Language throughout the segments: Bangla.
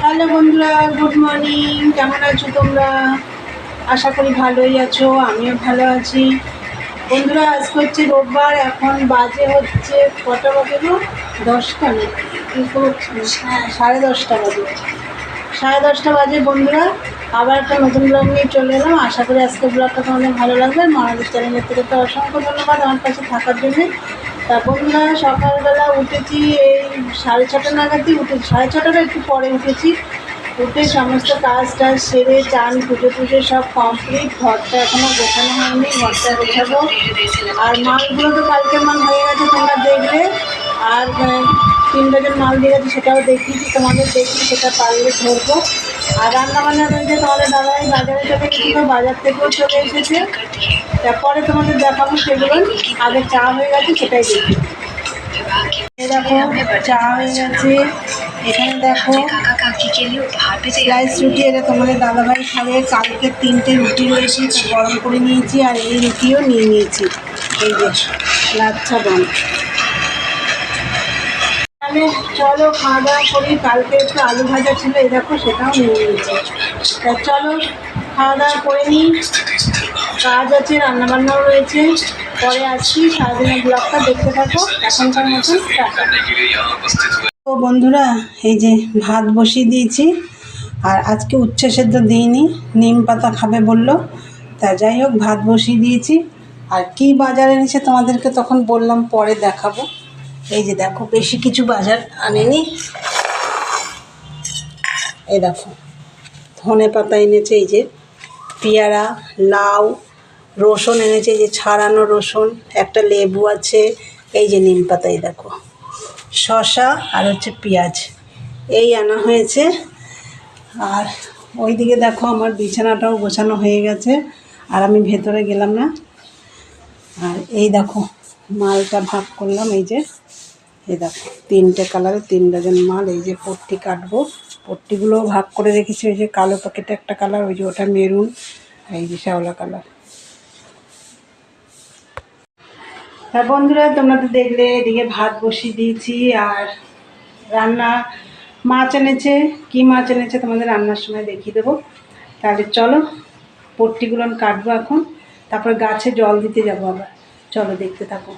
হ্যালো বন্ধুরা, গুড মর্নিং। কেমন আছো তোমরা? আশা করি ভালোই আছো, আমিও ভালো আছি। বন্ধুরা, আজকে হচ্ছে রোববার। এখন বাজে হচ্ছে কটা বাজে গো? 10টা না, 10:30 বাজে। 10:30 বাজে বন্ধুরা। আবার একটা নতুন ব্লগ নিয়ে চলে এলাম। আশা করি আজকের ব্লগটা তোমাদের ভালো লাগবে। মনালিস চ্যানেলের থেকে তো অসংখ্য ধন্যবাদ আমার কাছে থাকার জন্যে। তা বন্ধুরা, সকালবেলা উঠেছি এই 6:30 নাগাদই উঠেছি, 6:30টার একটু পরে উঠেছি। উঠে সমস্ত কাজ টাজ সেরে চান পুজো টুজো সব কমপ্লিট। ঘরটা এখনও গোছানো হয়নি, ঘরটা গোছাবো। আর মালগুলো তো কালকের মাল হয়ে গেছে, তোমরা দেখলে। আর 3 ডজন মাল দিয়ে গেছে, সেটাও দেখিয়েছি তোমাদের। দেখি সেটা পারলে ধরবো। আর রান্নাবান্না রয়েছে, তোমাদের দাদাই বাজারে চলে গেছিলো, বাজার থেকেও চলে এসেছে। তারপরে তোমাদের দেখাবো সেগুলো। আগে চা হয়ে গেছে, সেটাই দেখি। দেখো চা হয়ে গেছে। এখানে দেখো স্লাইস রুটি, এটা তোমাদের দাদাভাই খাবে। কালকে 3টে রুটি রয়েছে, গরম করে নিয়েছি। আর এই রুটিও নিয়ে নিয়েছি, এই যে লাচ্ছা বন। তাহলে চলো খাওয়া দাওয়া করি। কালকে একটু আলু ভাজা ছিল, এই দেখো সেটাও নিয়ে নিয়েছি। তা চলো খাওয়া দাওয়া করে নিই। কাজ আছে, রান্নাবান্নাও রয়েছে। পরে আসছি, সারাদিনের ব্লগটা দেখতে থাকো। এখনকার মতন টাটা। তো বন্ধুরা, এই যে ভাত বসিয়ে দিয়েছি। আর আজকে উচ্ছে সেদ্ধ দিইনি, নিম পাতা খাবে বললো। তা যাই হোক, ভাত বসিয়ে দিয়েছি। আর কি বাজার এনেছে তোমাদেরকে তখন বললাম, পরে দেখাবো। এই যে দেখো, বেশি কিছু বাজার আনেনি। এই দেখো, ধনে পাতা এনেছে, এই যে পেয়ারা, লাউ, রসুন এনেছে, এই যে ছাড়ানো রসুন, একটা লেবু আছে, এই যে নিম পাতা, এই দেখো শসা, আর হচ্ছে পেঁয়াজ, এই আনা হয়েছে। আর ওইদিকে দেখো আমার বিছানাটাও গোছানো হয়ে গেছে, আর আমি ভেতরে গেলাম না। আর এই দেখো মালটা ভাগ করলাম, এই যে এই দেখো 3টে কালারে 3 ডজন মাল। এই যে পট্টি কাটবো, পট্টিগুলোও ভাগ করে রেখেছি। ওই যে কালো প্যাকেটে একটা কালার, ওই যে ওটা মেরুন, এই যে শ্যাওলা কালার। তা বন্ধুরা, তোমরা তো দেখলে এদিকে ভাত বসিয়ে দিয়েছি। আর রান্না মাছ এনেছে, কি মাছ এনেছে তোমাদের রান্নার সময় দেখিয়ে দেবো। তাহলে চলো, পট্টিগুলো আমি কাটবো এখন, তারপর গাছে জল দিতে যাবো আবার। চলো দেখতে থাকো।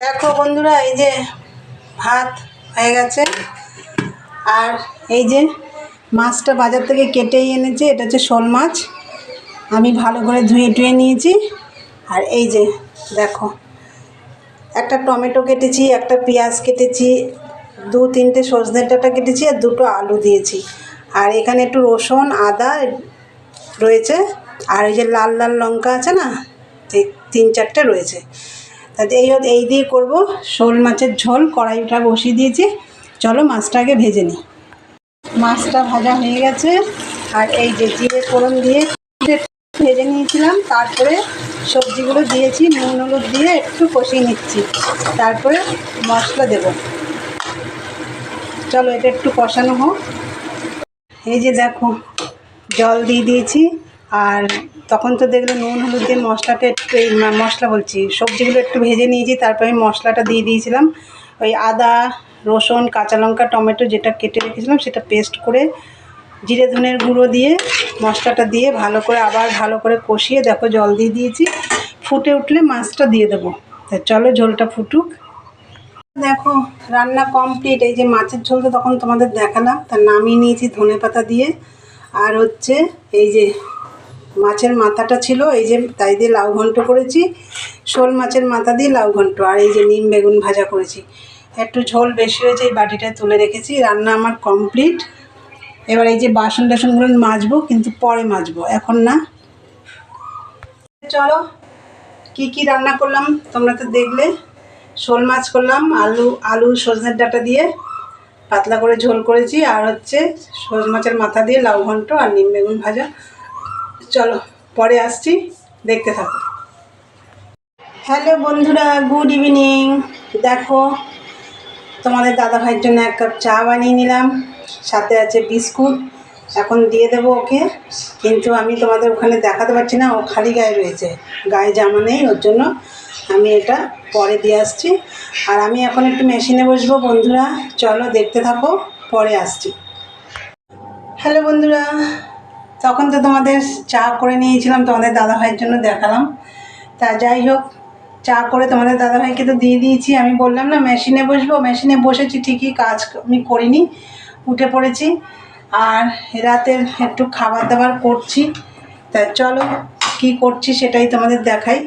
দেখো বন্ধুরা, এই যে ভাত হয়ে গেছে। আর এই যে মাছটা বাজার থেকে কেটেই এনেছে, এটা হচ্ছে শোল মাছ। আমি ভালো করে ধুয়ে টুয়ে নিয়েছি। আর এই যে দেখো, একটা টমেটো কেটেছি, একটা পেঁয়াজ কেটেছি, 2-3টে সজনে ডাঁটা কেটেছি, আর 2টো আলু দিয়েছি। আর এখানে একটু রসুন আদা রয়েছে। আর এই যে লাল লাল লঙ্কা আছে না, 3-4টে রয়েছে। তাতে এই দিয়ে করব শোল মাছের ঝোল। কড়াইটা বসিয়ে দিয়েছি, চলো মাছটা আগে ভেজে নিই। মাছটা ভাজা হয়ে গেছে। আর এই যে জিরে ফোড়ন দিয়ে ভেজে নিয়েছিলাম, তারপরে সবজিগুলো দিয়েছি, নুন হলুদ দিয়ে একটু কষিয়ে নিচ্ছি, তারপরে মশলা দেব। চলো এটা একটু কষানো হোক। এই যে দেখো জল দিয়ে দিয়েছি। আর তখন তো দেখলে নুন হলুদ দিয়ে মশলাটা একটু, মশলা বলছি, সবজিগুলো একটু ভেজে নিয়েছি, তারপরে মশলাটা দিয়ে দিয়েছিলাম। ওই আদা রসুন কাঁচা লঙ্কা টমেটো যেটা কেটে রেখেছিলাম, সেটা পেস্ট করে জিরে ধনের গুঁড়ো দিয়ে মশলাটা দিয়ে আবার ভালো করে কষিয়ে দেখো জল দিয়ে দিয়েছি। ফুটে উঠলে মাছটা দিয়ে দেবো। তা চলো ঝোলটা ফুটুক। দেখো রান্না কমপ্লিট। এই যে মাছের ঝোল তো তখন তোমাদের দেখালাম, তা নামিয়ে নিয়েছি ধনে পাতা দিয়ে। আর হচ্ছে এই যে মাছের মাথাটা ছিল, এই যে তাই দিয়ে লাউ ঘন্ট করেছি, শোল মাছের মাথা দিয়ে লাউ ঘন্ট। আর এই যে নিম বেগুন ভাজা করেছি। একটু ঝোল বেশি হয়েছে, এই বাটিটায় তুলে রেখেছি। রান্না আমার কমপ্লিট। এবার এই যে বাসন টাসনগুলো মাজবো, কিন্তু পরে মাজবো, এখন না। চলো কি কি রান্না করলাম তোমরা তো দেখলে। শোল মাছ করলাম, আলু সজনের ডাঁটা দিয়ে পাতলা করে ঝোল করেছি। আর হচ্ছে শোল মাছের মাথা দিয়ে লাউ ঘন্ট আর নিম বেগুন ভাজা। চলো পরে আসছি, দেখতে থাকো। হ্যালো বন্ধুরা, গুড ইভিনিং। দেখো তোমাদের দাদাভাইয়ের জন্য 1 কাপ চা বানিয়ে নিলাম, সাথে আছে বিস্কুট। এখন দিয়ে দেবো ওকে, কিন্তু আমি তোমাদের ওখানে দেখাতে পারছি না, ও খালি গায়ে রয়েছে, গায়ে জামা নেই, ওর জন্য আমি এটা পরে দিয়ে আসছি। আর আমি এখন একটু মেশিনে বসবো বন্ধুরা, চলো দেখতে থাকো, পরে আসছি। হ্যালো বন্ধুরা, তখন তো তোমাদের চা করে নিয়েছিলাম, তোমাদের দাদাভাইয়ের জন্য দেখালাম। তা যাই হোক, চা করে তোমাদের দাদাভাইকে তো দিয়ে দিয়েছি। আমি বললাম না মেশিনে বসবো, মেশিনে বসেছি ঠিকই, কাজ আমি করিনি, উঠে পড়েছি। আর রাতের একটু খাবার দাবার করছি। তা চলো কি করছি সেটাই তোমাদের দেখাই।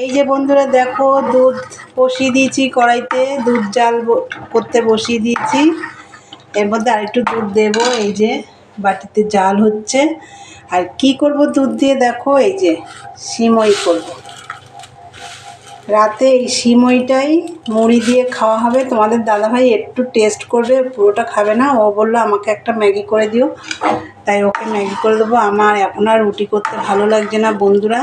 এই যে বন্ধুরা দেখো, দুধ বসিয়ে দিয়েছি কড়াইতে, দুধ জাল করতে বসিয়ে দিয়েছি। এর মধ্যে আরেকটু দুধ দেবো। এই যে বাটিতে জাল হচ্ছে। আর কি করব দুধ দিয়ে দেখো, এই যে সিমই করব। রাতে এই সিমইটাই মুড়ি দিয়ে খাওয়া হবে। তোমাদের দাদাভাই একটু টেস্ট করবে, পুরোটা খাবে না। ও বললো আমাকে একটা ম্যাগি করে দিও, তাই ওকে ম্যাগি করে দেবো। আমার এখন আর রুটি করতে ভালো লাগছে না বন্ধুরা,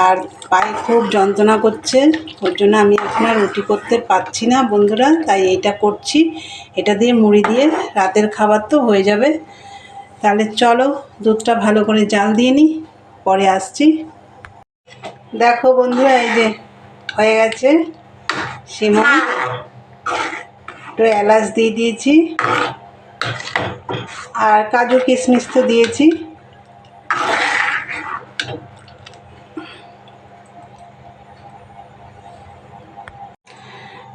আর পায়ে খুব যন্ত্রণা করছে, ওর জন্য আমি এখন আর রুটি করতে পারছি না বন্ধুরা। তাই এইটা করছি, এটা দিয়ে মুড়ি দিয়ে রাতের খাবার তো হয়ে যাবে। তাহলে চলো দুধটা ভালো করে জাল দিয়ে নিই, পরে আসছি। দেখো বন্ধুরা, এই যে হয়ে গেছে সিমই। একটু এলাচ দিয়ে দিয়েছি, আর কাজু কিশমিশ তো দিয়েছি।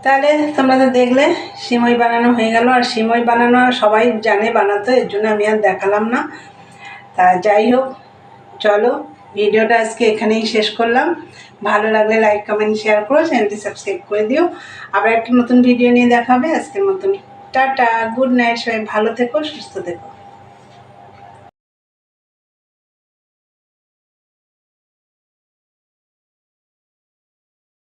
তাহলে তোমরা তো দেখলে সিমই বানানো হয়ে গেল। আর সিমই বানানো সবাই জানে বানাতে, এর জন্য আমি আর দেখালাম না। তা যাই হোক, চলো ভিডিওটা আজকে এখানেই শেষ করলাম। ভালো লাগলে লাইক কমেন্ট শেয়ার করো, চ্যানেলটি সাবস্ক্রাইব করে দিও। আবার একটা নতুন ভিডিও নিয়ে দেখা হবে। আজকের মতন টাটা, গুড নাইট, সবাই ভালো থেকো, সুস্থ থেকো।